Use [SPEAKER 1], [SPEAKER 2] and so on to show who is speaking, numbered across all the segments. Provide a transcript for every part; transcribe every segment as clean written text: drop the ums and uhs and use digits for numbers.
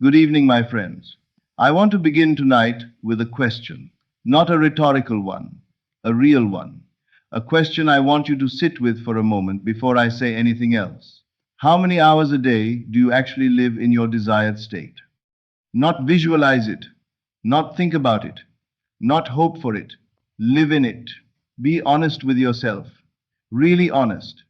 [SPEAKER 1] Good evening, my friends. I want to begin tonight with a question, not a rhetorical one, a real one. A question I want you to sit with for a moment before I say anything else. How many hours a day do you actually live in your desired state? Not visualize it, not think about it, not hope for it. Live in it. Be honest with yourself. Really honest.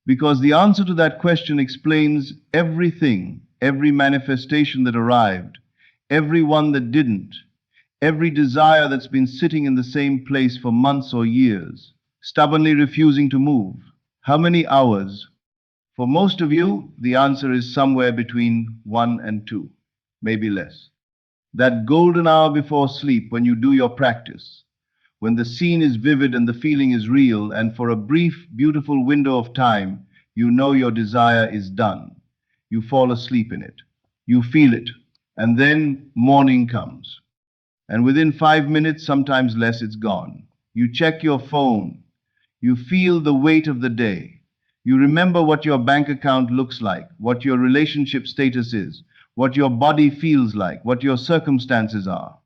[SPEAKER 1] Because the answer to that question explains everything, every manifestation that arrived, every one that didn't, every desire that's been sitting in the same place for months or years, stubbornly refusing to move. How many hours? For most of you, the answer is somewhere between 1 and 2, maybe less. That golden hour before sleep when you do your practice, when the scene is vivid and the feeling is real, and for a brief, beautiful window of time, you know your desire is done. You fall asleep in it. You feel it. And then morning comes. And within 5 minutes, sometimes less, it's gone. You check your phone. You feel the weight of the day. You remember what your bank account looks like, what your relationship status is, what your body feels like, what your circumstances are.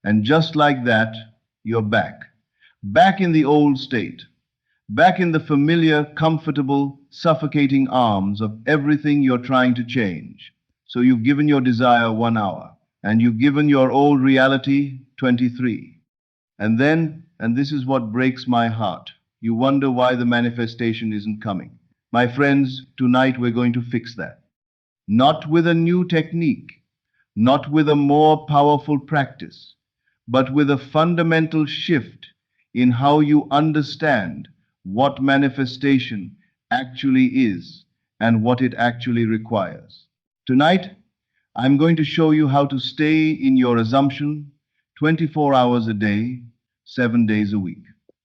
[SPEAKER 1] And just like that, you're back. Back in the old state. Back in the familiar, comfortable, suffocating arms of everything you're trying to change. So you've given your desire 1 hour, and you've given your old reality 23. And then, and this is what breaks my heart, you wonder why the manifestation isn't coming. My friends, tonight we're going to fix that. Not with a new technique, not with a more powerful practice, but with a fundamental shift in how you understand what manifestation actually is and what it actually requires. Tonight, I'm going to show you how to stay in your assumption 24 hours a day, 7 days a week,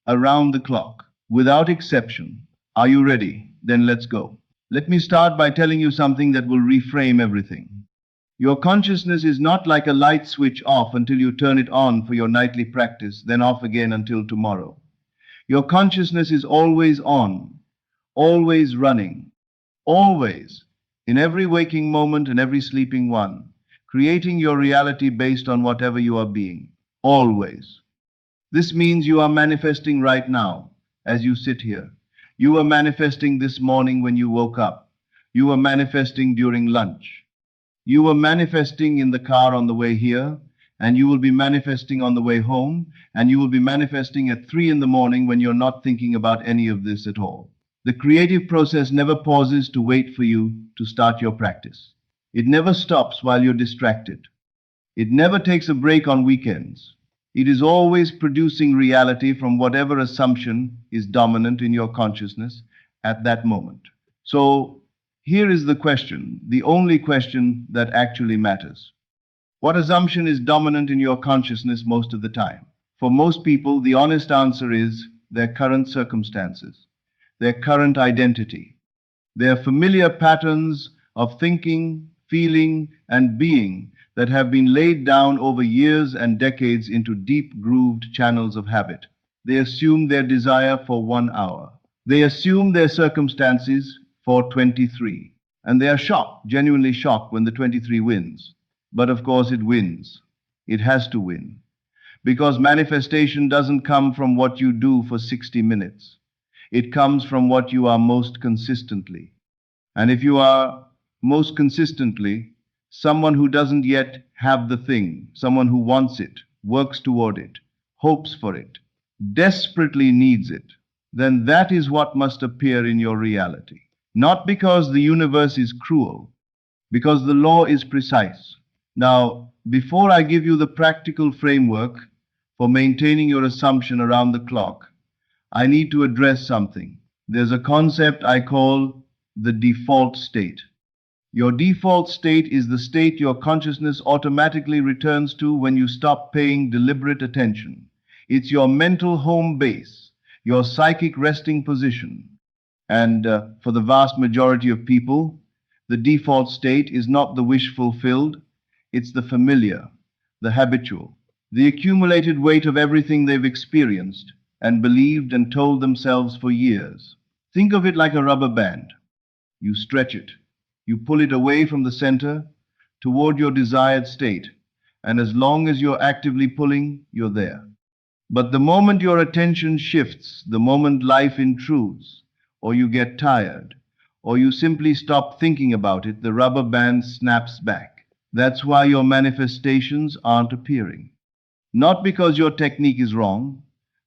[SPEAKER 1] around the clock, without exception. Are you ready? Then let's go. Let me start by telling you something that will reframe everything. Your consciousness is not like a light switch off until you turn it on for your nightly practice, then off again until tomorrow. Your consciousness is always on, always running, always, in every waking moment and every sleeping one, creating your reality based on whatever you are being, always. This means you are manifesting right now as you sit here. You are manifesting this morning when you woke up. You are manifesting during lunch. You were manifesting in the car on the way here, and you will be manifesting on the way home, and you will be manifesting at 3 in the morning when you're not thinking about any of this at all. The creative process never pauses to wait for you to start your practice. It never stops while you're distracted. It never takes a break on weekends. It is always producing reality from whatever assumption is dominant in your consciousness at that moment. So, here is the question, the only question that actually matters. What assumption is dominant in your consciousness most of the time? For most people, the honest answer is their current circumstances, their current identity, their familiar patterns of thinking, feeling, and being that have been laid down over years and decades into deep grooved channels of habit. They assume their desire for 1 hour. They assume their circumstances for 23. And they are shocked, genuinely shocked, when the 23 wins. But of course it wins. It has to win. Because manifestation doesn't come from what you do for 60 minutes. It comes from what you are most consistently. And if you are most consistently someone who doesn't yet have the thing, someone who wants it, works toward it, hopes for it, desperately needs it, then that is what must appear in your reality. Not because the universe is cruel, because the law is precise. Now, before I give you the practical framework for maintaining your assumption around the clock, I need to address something. There's a concept I call the default state. Your default state is the state your consciousness automatically returns to when you stop paying deliberate attention. It's your mental home base, your psychic resting position. And for the vast majority of people, the default state is not the wish fulfilled, it's the familiar, the habitual, the accumulated weight of everything they've experienced and believed and told themselves for years. Think of it like a rubber band. You stretch it. You pull it away from the center toward your desired state. And as long as you're actively pulling, you're there. But the moment your attention shifts, the moment life intrudes, or you get tired, or you simply stop thinking about it, the rubber band snaps back. That's why your manifestations aren't appearing. Not because your technique is wrong,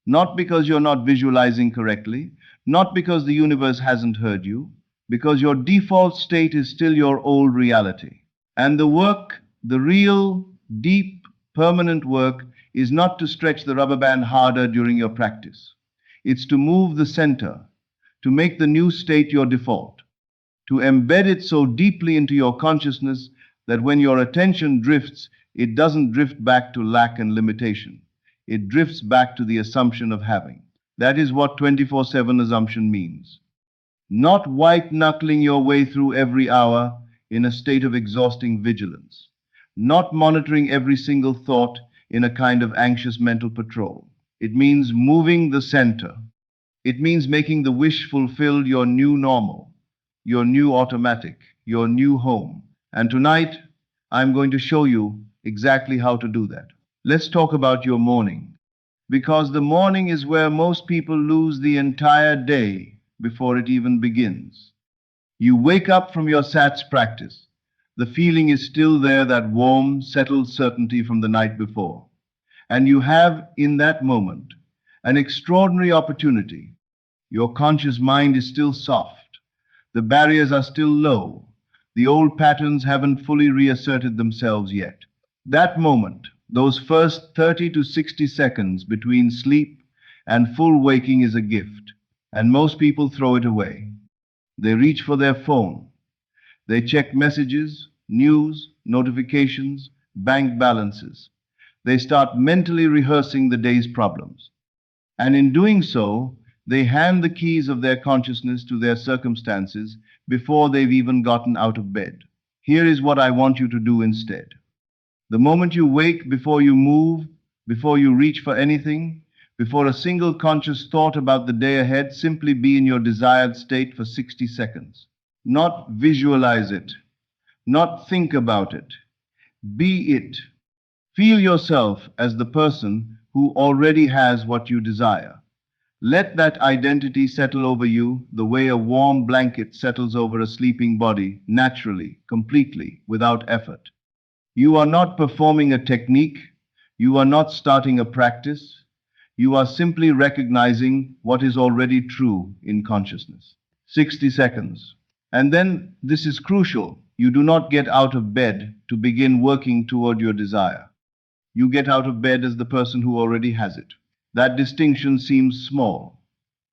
[SPEAKER 1] not because you're not visualizing correctly, not because the universe hasn't heard you, because your default state is still your old reality. And the work, the real, deep, permanent work, is not to stretch the rubber band harder during your practice. It's to move the center, to make the new state your default, to embed it so deeply into your consciousness that when your attention drifts, it doesn't drift back to lack and limitation. It drifts back to the assumption of having. That is what 24/7 assumption means. Not white knuckling your way through every hour in a state of exhausting vigilance. Not monitoring every single thought in a kind of anxious mental patrol. It means moving the center. It means making the wish fulfilled your new normal, your new automatic, your new home. And tonight, I'm going to show you exactly how to do that. Let's talk about your morning, because the morning is where most people lose the entire day before it even begins. You wake up from your SATS practice. The feeling is still there, that warm, settled certainty from the night before. And you have, in that moment, an extraordinary opportunity. Your conscious mind is still soft. The barriers are still low. The old patterns haven't fully reasserted themselves yet. That moment, those first 30 to 60 seconds between sleep and full waking, is a gift. And most people throw it away. They reach for their phone. They check messages, news, notifications, bank balances. They start mentally rehearsing the day's problems. And in doing so, they hand the keys of their consciousness to their circumstances before they've even gotten out of bed. Here is what I want you to do instead. The moment you wake, before you move, before you reach for anything, before a single conscious thought about the day ahead, simply be in your desired state for 60 seconds. Not visualize it, not think about it. Be it. Feel yourself as the person who already has what you desire. Let that identity settle over you the way a warm blanket settles over a sleeping body, naturally, completely, without effort. You are not performing a technique. You are not starting a practice. You are simply recognizing what is already true in consciousness. 60 seconds. And then, this is crucial, you do not get out of bed to begin working toward your desire. You get out of bed as the person who already has it. That distinction seems small.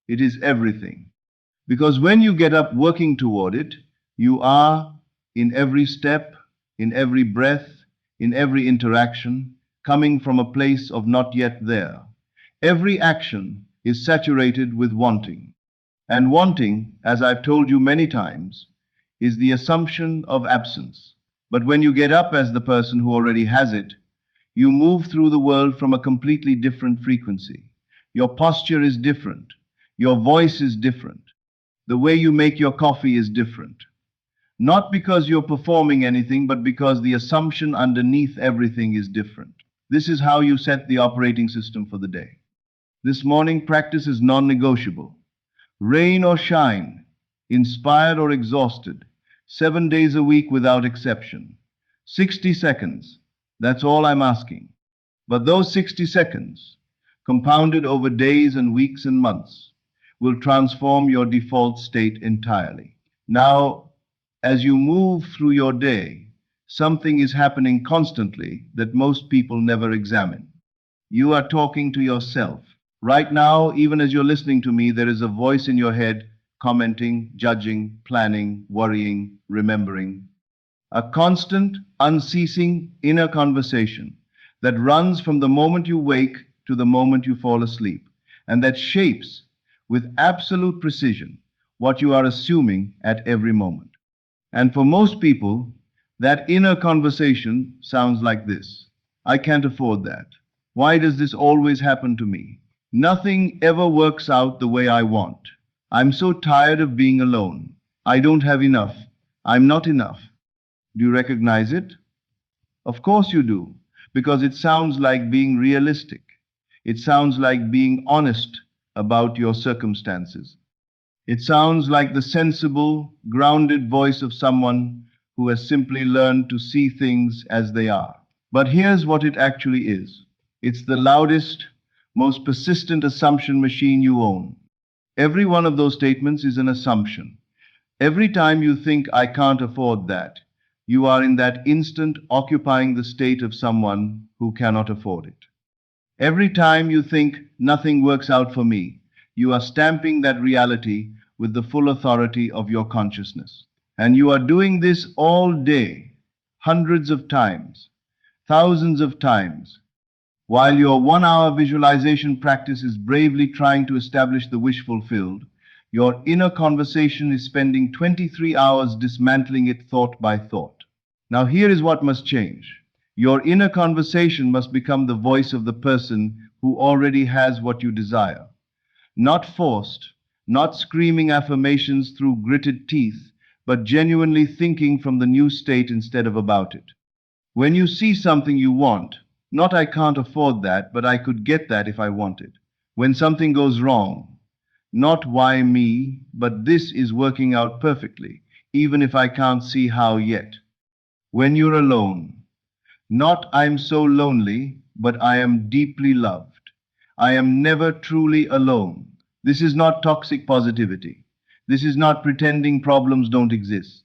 [SPEAKER 1] It is everything. Because when you get up working toward it, you are, in every step, in every breath, in every interaction, coming from a place of not yet there. Every action is saturated with wanting. And wanting, as I've told you many times, is the assumption of absence. But when you get up as the person who already has it, you move through the world from a completely different frequency. Your posture is different. Your voice is different. The way you make your coffee is different. Not because you're performing anything, but because the assumption underneath everything is different. This is how you set the operating system for the day. This morning practice is non-negotiable. Rain or shine, inspired or exhausted, 7 days a week without exception. 60 seconds, that's all I'm asking. But those 60 seconds, compounded over days and weeks and months, will transform your default state entirely. Now, as you move through your day, something is happening constantly that most people never examine. You are talking to yourself. Right now, even as you're listening to me, there is a voice in your head commenting, judging, planning, worrying, remembering. A constant, unceasing inner conversation that runs from the moment you wake to the moment you fall asleep, and that shapes with absolute precision what you are assuming at every moment. And for most people, that inner conversation sounds like this: I can't afford that. Why does this always happen to me? Nothing ever works out the way I want. I'm so tired of being alone. I don't have enough. I'm not enough. Do you recognize it? Of course you do, because it sounds like being realistic. It sounds like being honest about your circumstances. It sounds like the sensible, grounded voice of someone who has simply learned to see things as they are. But here's what it actually is. It's the loudest, most persistent assumption machine you own. Every one of those statements is an assumption. Every time you think, I can't afford that, you are in that instant occupying the state of someone who cannot afford it. Every time you think, nothing works out for me, you are stamping that reality with the full authority of your consciousness. And you are doing this all day, hundreds of times, thousands of times, while your 1 hour visualization practice is bravely trying to establish the wish fulfilled. Your inner conversation is spending 23 hours dismantling it thought by thought. Now, here is what must change. Your inner conversation must become the voice of the person who already has what you desire. Not forced, not screaming affirmations through gritted teeth, but genuinely thinking from the new state instead of about it. When you see something you want, not I can't afford that, but I could get that if I wanted. When something goes wrong, not why me, but this is working out perfectly, even if I can't see how yet. When you're alone, not I'm so lonely, but I am deeply loved. I am never truly alone. This is not toxic positivity. This is not pretending problems don't exist.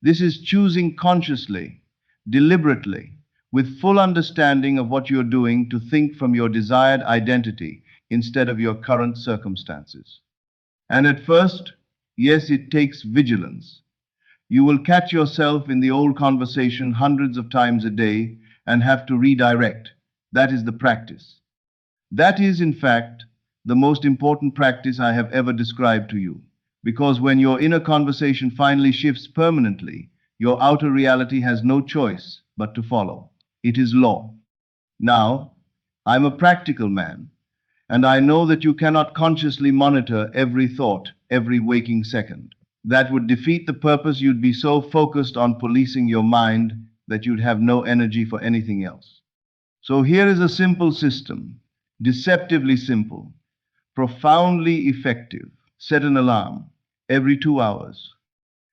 [SPEAKER 1] This is choosing consciously, deliberately, with full understanding of what you're doing to think from your desired identity instead of your current circumstances. And at first, yes, it takes vigilance. You will catch yourself in the old conversation hundreds of times a day and have to redirect. That is the practice. That is, in fact, the most important practice I have ever described to you. Because when your inner conversation finally shifts permanently, your outer reality has no choice but to follow. It is law. Now, I'm a practical man, and I know that you cannot consciously monitor every thought, every waking second. That would defeat the purpose. You'd be so focused on policing your mind that you'd have no energy for anything else. So here is a simple system, deceptively simple, profoundly effective. Set an alarm every 2 hours.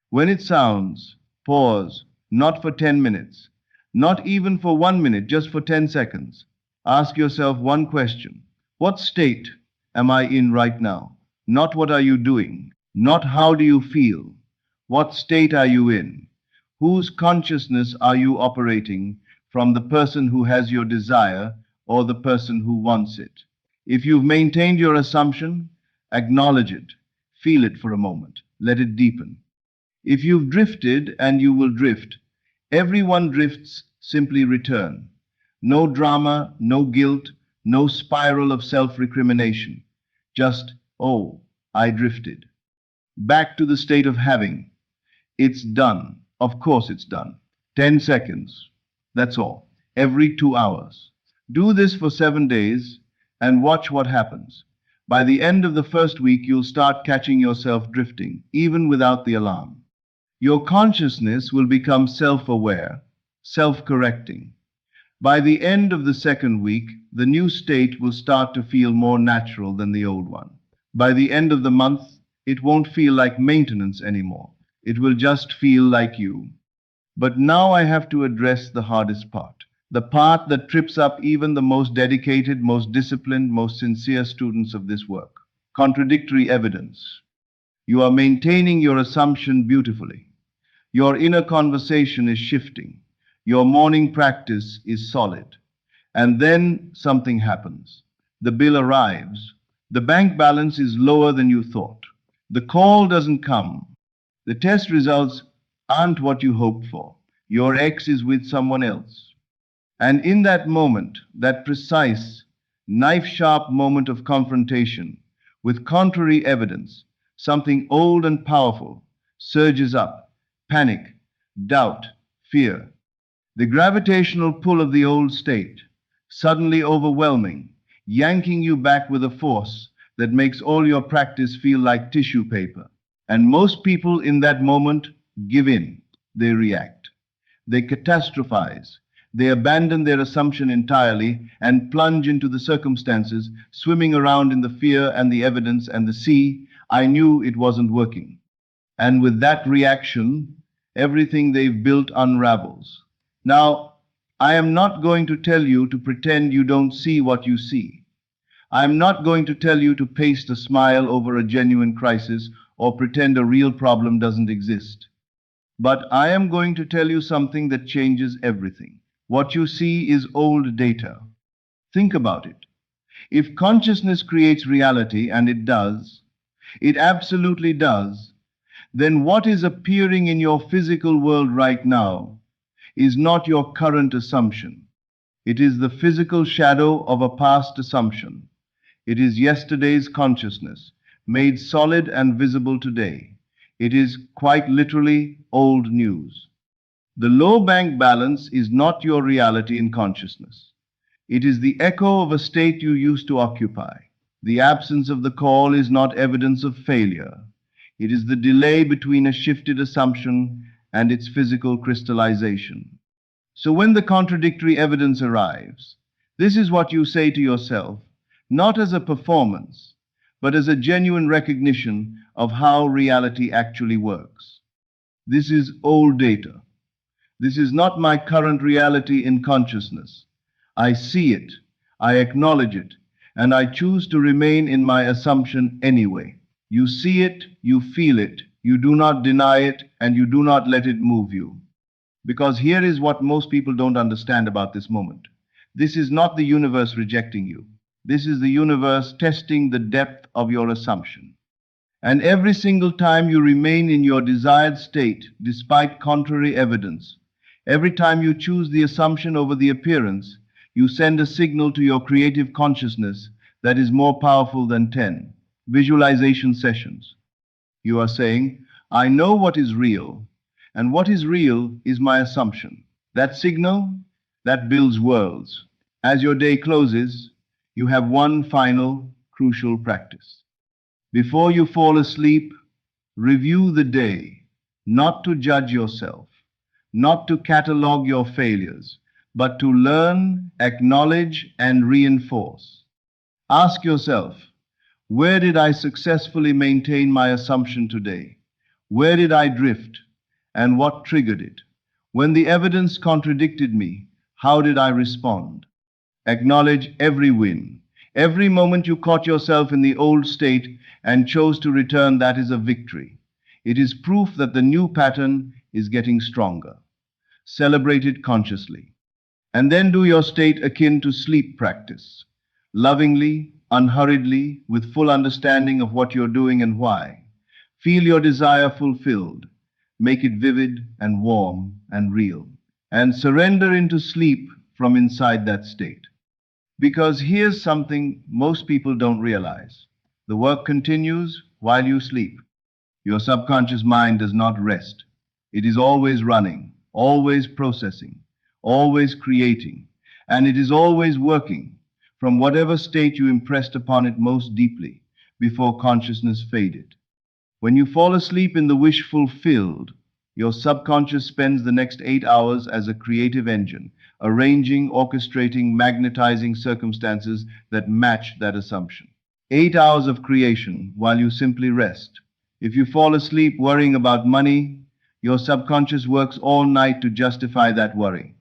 [SPEAKER 1] When it sounds, pause, not for 10 minutes, not even for 1 minute, just for 10 seconds. Ask yourself one question. What state am I in right now? Not what are you doing, not how do you feel. What state are you in? Whose consciousness are you operating from, the person who has your desire or the person who wants it? If you've maintained your assumption, acknowledge it. Feel it for a moment. Let it deepen. If you've drifted, and you will drift, everyone drifts, simply return. No drama, no guilt, no spiral of self-recrimination. Just, oh, I drifted. Back to the state of having. It's done. Of course it's done. 10 seconds. That's all. Every 2 hours. Do this for 7 days and watch what happens. By the end of the first week, you'll start catching yourself drifting, even without the alarm. Your consciousness will become self-aware, self-correcting. By the end of the second week, the new state will start to feel more natural than the old one. By the end of the month, it won't feel like maintenance anymore. It will just feel like you. But now I have to address the hardest part. The part that trips up even the most dedicated, most disciplined, most sincere students of this work. Contradictory evidence. You are maintaining your assumption beautifully. Your inner conversation is shifting. Your morning practice is solid. And then something happens. The bill arrives. The bank balance is lower than you thought. The call doesn't come. The test results aren't what you hoped for. Your ex is with someone else. And in that moment, that precise, knife-sharp moment of confrontation with contrary evidence, something old and powerful surges up. Panic, doubt, fear. The gravitational pull of the old state, suddenly overwhelming, yanking you back with a force that makes all your practice feel like tissue paper. And most people in that moment give in. They react. They catastrophize. They abandon their assumption entirely and plunge into the circumstances, swimming around in the fear and the evidence and the sea. I knew it wasn't working. And with that reaction, everything they've built unravels. Now, I am not going to tell you to pretend you don't see what you see. I am not going to tell you to paste a smile over a genuine crisis or pretend a real problem doesn't exist. But I am going to tell you something that changes everything. What you see is old data. Think about it. If consciousness creates reality, and it does, it absolutely does, then what is appearing in your physical world right now is not your current assumption. It is the physical shadow of a past assumption. It is yesterday's consciousness, made solid and visible today. It is quite literally old news. The low bank balance is not your reality in consciousness. It is the echo of a state you used to occupy. The absence of the call is not evidence of failure. It is the delay between a shifted assumption and its physical crystallization. So when the contradictory evidence arrives, this is what you say to yourself, not as a performance, but as a genuine recognition of how reality actually works. This is old data. This is not my current reality in consciousness. I see it, I acknowledge it, and I choose to remain in my assumption anyway. You see it, you feel it, you do not deny it, and you do not let it move you. Because here is what most people don't understand about this moment. This is not the universe rejecting you. This is the universe testing the depth of your assumption. And every single time you remain in your desired state, despite contrary evidence, every time you choose the assumption over the appearance, you send a signal to your creative consciousness that is more powerful than 10 visualization sessions. You are saying, I know what is real, and what is real is my assumption. That signal, that builds worlds. As your day closes, you have one final, crucial practice. Before you fall asleep, review the day, not to judge yourself, not to catalog your failures, but to learn, acknowledge, and reinforce. Ask yourself, where did I successfully maintain my assumption today? Where did I drift? And what triggered it? When the evidence contradicted me, how did I respond? Acknowledge every win. Every moment you caught yourself in the old state and chose to return, that is a victory. It is proof that the new pattern is getting stronger. Celebrate it consciously. And then do your state akin to sleep practice. Lovingly, unhurriedly, with full understanding of what you're doing and why. Feel your desire fulfilled. Make it vivid and warm and real. And surrender into sleep from inside that state. Because here's something most people don't realize. The work continues while you sleep. Your subconscious mind does not rest. It is always running, always processing, always creating, and it is always working from whatever state you impressed upon it most deeply before consciousness faded. When you fall asleep in the wish fulfilled, your subconscious spends the next 8 hours as a creative engine, arranging, orchestrating, magnetizing circumstances that match that assumption. 8 hours of creation while you simply rest. If you fall asleep worrying about money, your subconscious works all night to justify that worry.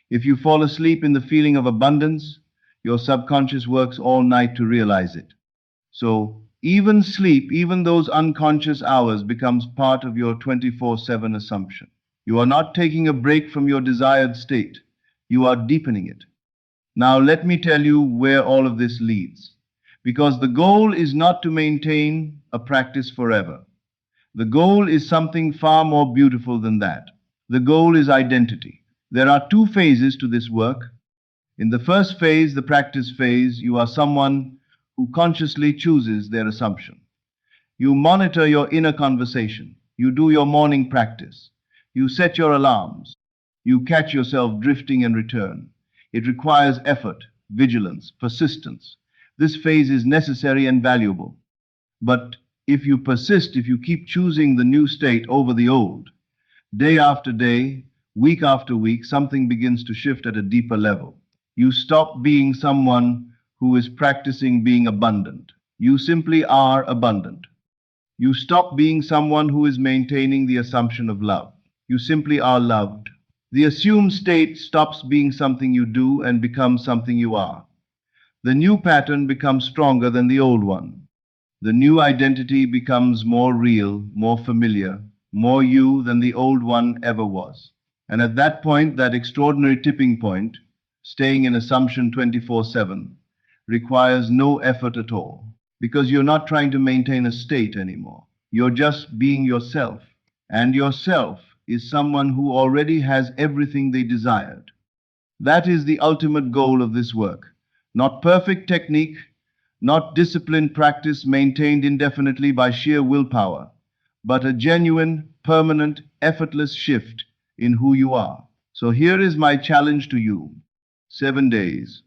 [SPEAKER 1] If you fall asleep in the feeling of abundance, your subconscious works all night to realize it. So, even sleep, even those unconscious hours, becomes part of your 24/7 assumption. You are not taking a break from your desired state. You are deepening it. Now, let me tell you where all of this leads. Because the goal is not to maintain a practice forever. The goal is something far more beautiful than that. The goal is identity. There are two phases to this work. In the first phase, the practice phase, you are someone who consciously chooses their assumption. You monitor your inner conversation. You do your morning practice. You set your alarms. You catch yourself drifting and return. It requires effort, vigilance, persistence. This phase is necessary and valuable. But if you persist, if you keep choosing the new state over the old, day after day, week after week, something begins to shift at a deeper level. You stop being someone who is practicing being abundant. You simply are abundant. You stop being someone who is maintaining the assumption of love. You simply are loved. The assumed state stops being something you do and becomes something you are. The new pattern becomes stronger than the old one. The new identity becomes more real, more familiar, more you than the old one ever was. And at that point, that extraordinary tipping point, staying in assumption 24/7, requires no effort at all. Because you're not trying to maintain a state anymore. You're just being yourself. And yourself is someone who already has everything they desired. That is the ultimate goal of this work. Not perfect technique, not disciplined practice maintained indefinitely by sheer willpower, but a genuine, permanent, effortless shift in who you are. So here is my challenge to you. 7 days,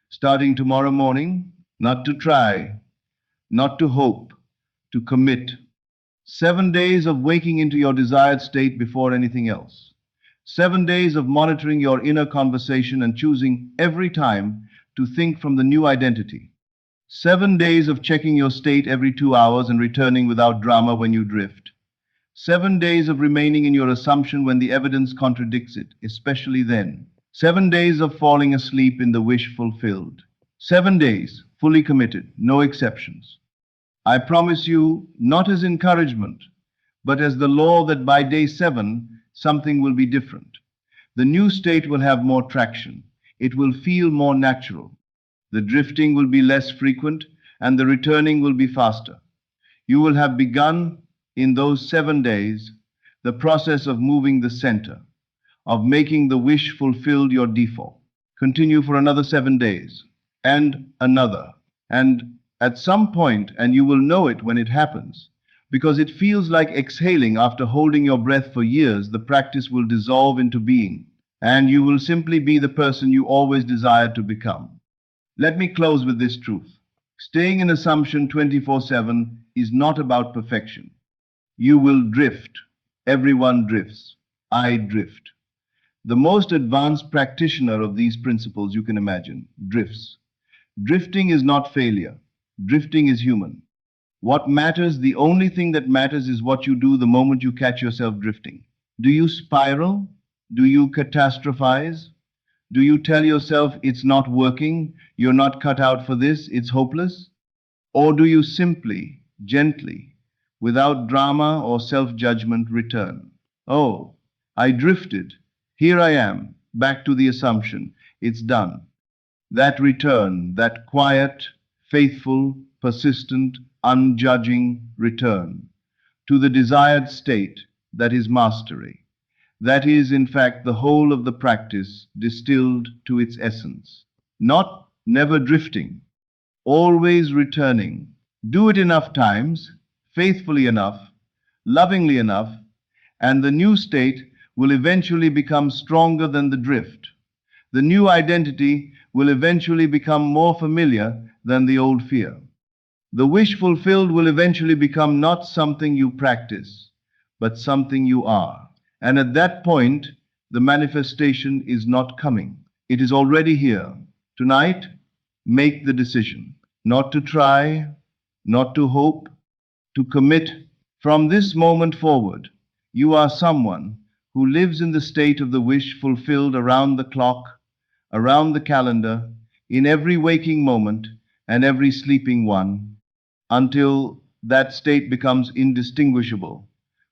[SPEAKER 1] starting tomorrow morning, not to try, not to hope, to commit. 7 days of waking into your desired state before anything else. 7 days of monitoring your inner conversation and choosing every time to think from the new identity. 7 days of checking your state every 2 hours and returning without drama when you drift. 7 days of remaining in your assumption when the evidence contradicts it, especially then. 7 days of falling asleep in the wish fulfilled. 7 days, fully committed, no exceptions. I promise you, not as encouragement, but as the law that by day 7, something will be different. The new state will have more traction. It will feel more natural. The drifting will be less frequent, and the returning will be faster. You will have begun, in those 7 days, the process of moving the center, of making the wish fulfilled your default. Continue for another 7 days, and another, and at some point, and you will know it when it happens, because it feels like exhaling after holding your breath for years, the practice will dissolve into being, and you will simply be the person you always desired to become. Let me close with this truth. Staying in assumption 24/7 is not about perfection. You will drift. Everyone drifts. I drift. The most advanced practitioner of these principles you can imagine drifts. Drifting is not failure. Drifting is human. What matters, the only thing that matters is what you do the moment you catch yourself drifting. Do you spiral? Do you catastrophize? Do you tell yourself it's not working, you're not cut out for this, it's hopeless? Or do you simply, gently, without drama or self-judgment, return? Oh, I drifted. Here I am, back to the assumption. It's done. That return, that quiet, faithful, persistent, unjudging return to the desired state that is mastery. That is, in fact, the whole of the practice distilled to its essence. Not never drifting, always returning. Do it enough times, faithfully enough, lovingly enough, and the new state will eventually become stronger than the drift. The new identity will eventually become more familiar than the old fear. The wish fulfilled will eventually become not something you practice, but something you are. And at that point, the manifestation is not coming. It is already here. Tonight, make the decision. Not to try, not to hope, to commit. From this moment forward, you are someone who lives in the state of the wish fulfilled around the clock, around the calendar, in every waking moment and every sleeping one, until that state becomes indistinguishable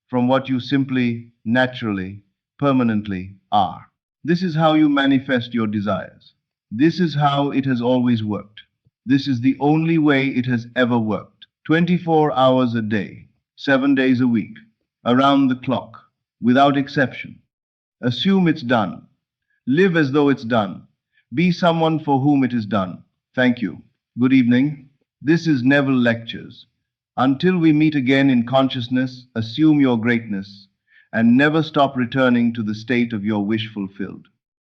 [SPEAKER 1] from what you simply, naturally, permanently are. This is how you manifest your desires. This is how it has always worked. This is the only way it has ever worked. 24 hours a day, 7 days a week, around the clock, without exception. Assume it's done. Live as though it's done. Be someone for whom it is done. Thank you. Good evening. This is Neville Lectures. Until we meet again in consciousness, assume your greatness and never stop returning to the state of your wish fulfilled.